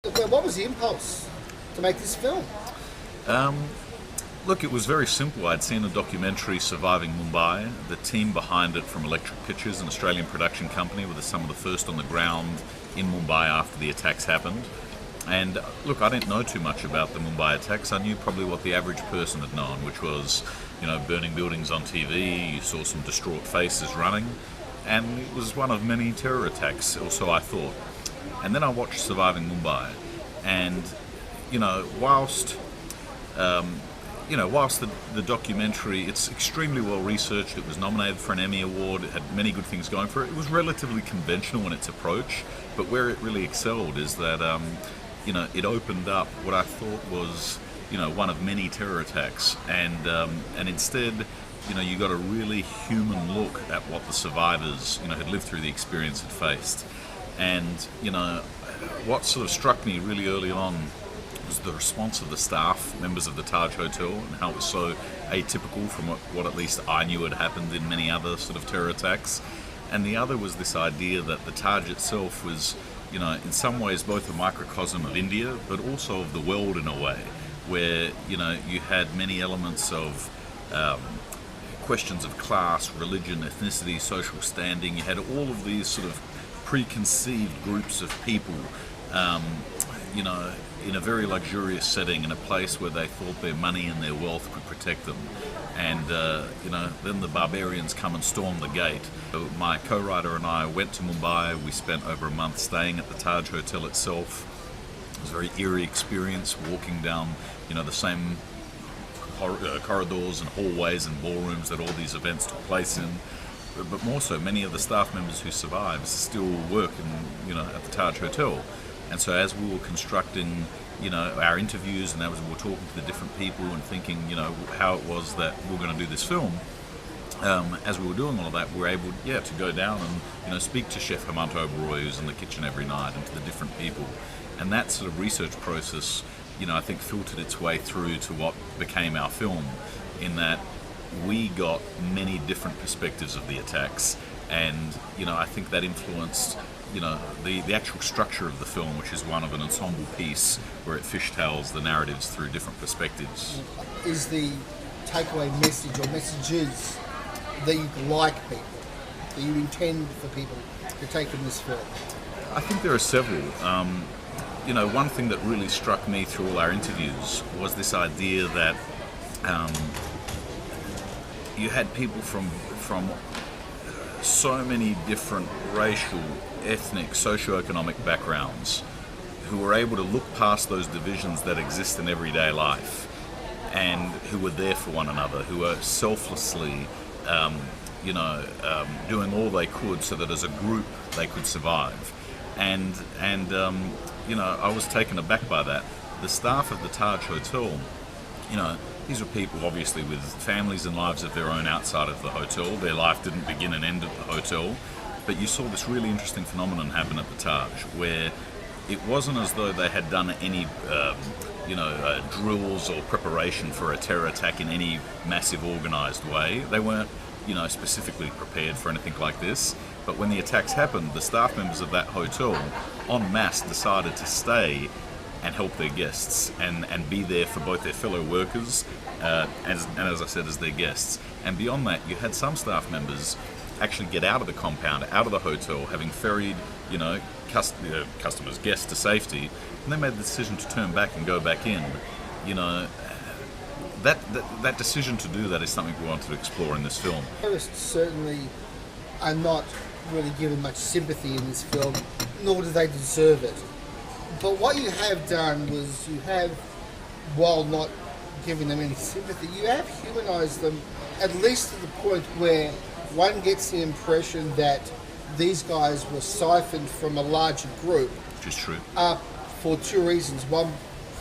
What was the impulse to make this film? Um, Look, it was very simple. I'd seen a documentary, Surviving Mumbai. The team behind it from Electric Pictures, an Australian production company, were some of the first on the ground in Mumbai after the attacks happened. And look, I didn't know too much about the Mumbai attacks. I knew probably what the average person had known, which was, burning buildings on TV, you saw some distraught faces running, and it was one of many terror attacks, or so I thought. And then I watched Surviving Mumbai, and, whilst whilst the documentary, it's extremely well researched, it was nominated for an Emmy Award, it had many good things going for it. It was relatively conventional in its approach, but where it really excelled is that, it opened up what I thought was, one of many terror attacks, and instead, you got a really human look at what the survivors, had lived through the experience, had faced. And, what sort of struck me really early on was the response of the staff, members of the Taj Hotel, and how it was so atypical from what at least I knew had happened in many other sort of terror attacks. And the other was this idea that the Taj itself was, in some ways both a microcosm of India, but also of the world in a way, where, you had many elements of questions of class, religion, ethnicity, social standing. You had all of these sort of preconceived groups of people, in a very luxurious setting, in a place where they thought their money and their wealth could protect them. And, then the barbarians come and storm the gate. So my co-writer and I went to Mumbai. We spent over a month staying at the Taj Hotel itself. It was a very eerie experience, walking down, the same corridors and hallways and ballrooms that all these events took place in. But more so, many of the staff members who survived still work at the Taj Hotel. And so as we were constructing, our interviews, and as we were talking to the different people and thinking, how it was that we were going to do this film, as we were doing all of that, we were able, to go down and, speak to Chef Hemant Oberoi, who's in the kitchen every night, and to the different people. And that sort of research process, I think filtered its way through to what became our film, in that we got many different perspectives of the attacks. And, I think that influenced the actual structure of the film, which is one of an ensemble piece where it fishtails the narratives through different perspectives. Is the takeaway message or messages that you like people, that you intend for people to take from this film? I think there are several. One thing that really struck me through all our interviews was this idea that you had people from so many different racial, ethnic, socioeconomic backgrounds who were able to look past those divisions that exist in everyday life, and who were there for one another, who were selflessly doing all they could so that as a group they could survive. And I was taken aback by that. The staff of the Taj Hotel, these were people obviously with families and lives of their own outside of the hotel. Their life didn't begin and end at the hotel. But you saw this really interesting phenomenon happen at the Taj, where it wasn't as though they had done any, drills or preparation for a terror attack in any massive organised way. They weren't, specifically prepared for anything like this. But when the attacks happened, the staff members of that hotel, en masse, decided to stay and help their guests and be there for both their fellow workers and as I said, as their guests. And beyond that, you had some staff members actually get out of the compound, out of the hotel, having ferried, customers, guests to safety, and they made the decision to turn back and go back in. That decision to do that is something we wanted to explore in this film. Terrorists certainly are not really given much sympathy in this film, nor do they deserve it. But what you have done was while not giving them any sympathy, you have humanised them, at least to the point where one gets the impression that these guys were siphoned from a larger group. Which is true. For two reasons. One,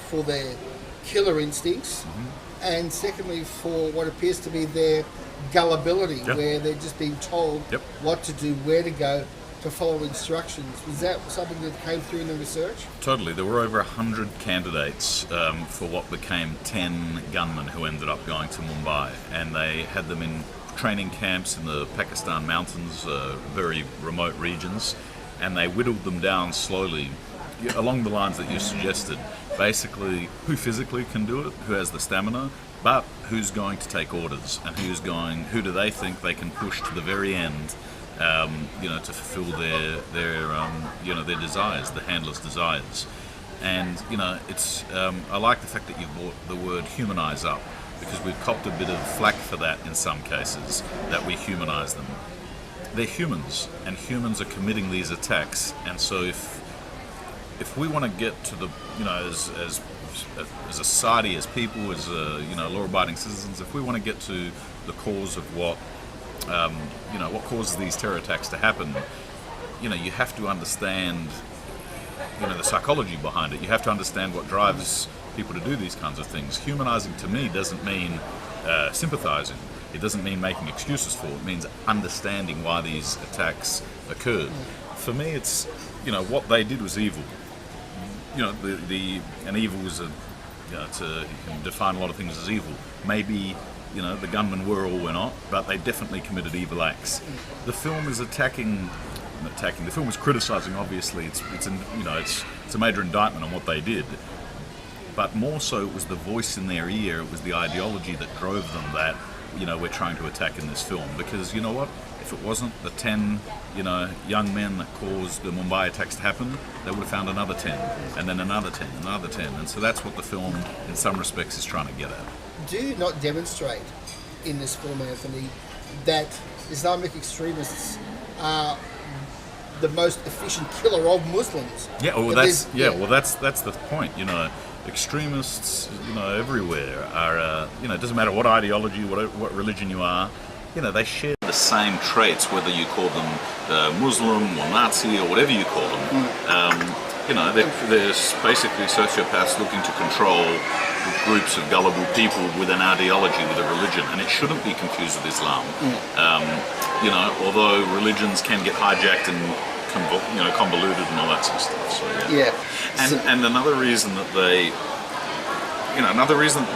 for their killer instincts, and secondly, for what appears to be their gullibility, where they're just being told what to do, where to go, to follow instructions. Was that something that came through in the research? Totally. There were over 100 candidates for what became 10 gunmen who ended up going to Mumbai, and they had them in training camps in the Pakistan mountains, very remote regions, and they whittled them down slowly along the lines that you suggested, basically who physically can do it, who has the stamina, but who's going to take orders, and who do they think they can push to the very end, to fulfill their desires, the handler's desires. And it's I like the fact that you brought the word humanize up, because we've copped a bit of flack for that in some cases, that we humanize them. They're humans, and humans are committing these attacks, and so if we want to get to the, as a society, as people, as law-abiding citizens, if we want to get to the cause of what causes these terror attacks to happen, you have to understand, the psychology behind it. You have to understand what drives people to do these kinds of things. Humanizing to me doesn't mean sympathizing. It doesn't mean making excuses for it. It means understanding why these attacks occurred. For me, it's, what they did was evil. And evil is you can define a lot of things as evil. Maybe, the gunmen were or were not, but they definitely committed evil acts. The film is the film is criticizing, obviously. It's a major indictment on what they did. But more so, it was the voice in their ear, it was the ideology that drove them that, we're trying to attack in this film. Because you know what? If it wasn't the 10, young men that caused the Mumbai attacks to happen, they would have found another 10, and then another 10, another 10. And so that's what the film, in some respects, is trying to get at. Do you not demonstrate in this film, Anthony, that Islamic extremists are the most efficient killer of Muslims? Yeah, well, that's the point. Extremists, everywhere are. It doesn't matter what ideology, what religion you are. They share the same traits, whether you call them Muslim or Nazi or whatever you call them. They're basically sociopaths looking to control groups of gullible people with an ideology, with a religion, and it shouldn't be confused with Islam. Although religions can get hijacked and convoluted and all that sort of stuff. So yeah. And another reason that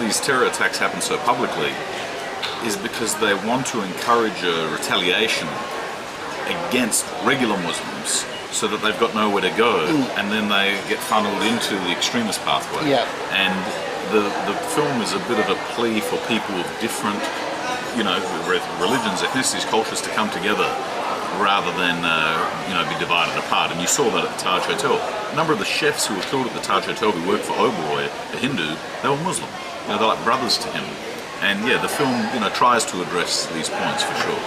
these terror attacks happen so publicly is because they want to encourage a retaliation against regular Muslims, so that they've got nowhere to go, and then they get funneled into the extremist pathway. Yeah. And the film is a bit of a plea for people of different, religions, ethnicities, cultures to come together, rather than be divided apart. And you saw that at the Taj Hotel. A number of the chefs who were killed at the Taj Hotel, who worked for Oberoi, a Hindu, they were Muslim. They're like brothers to him. And yeah, the film tries to address these points for sure.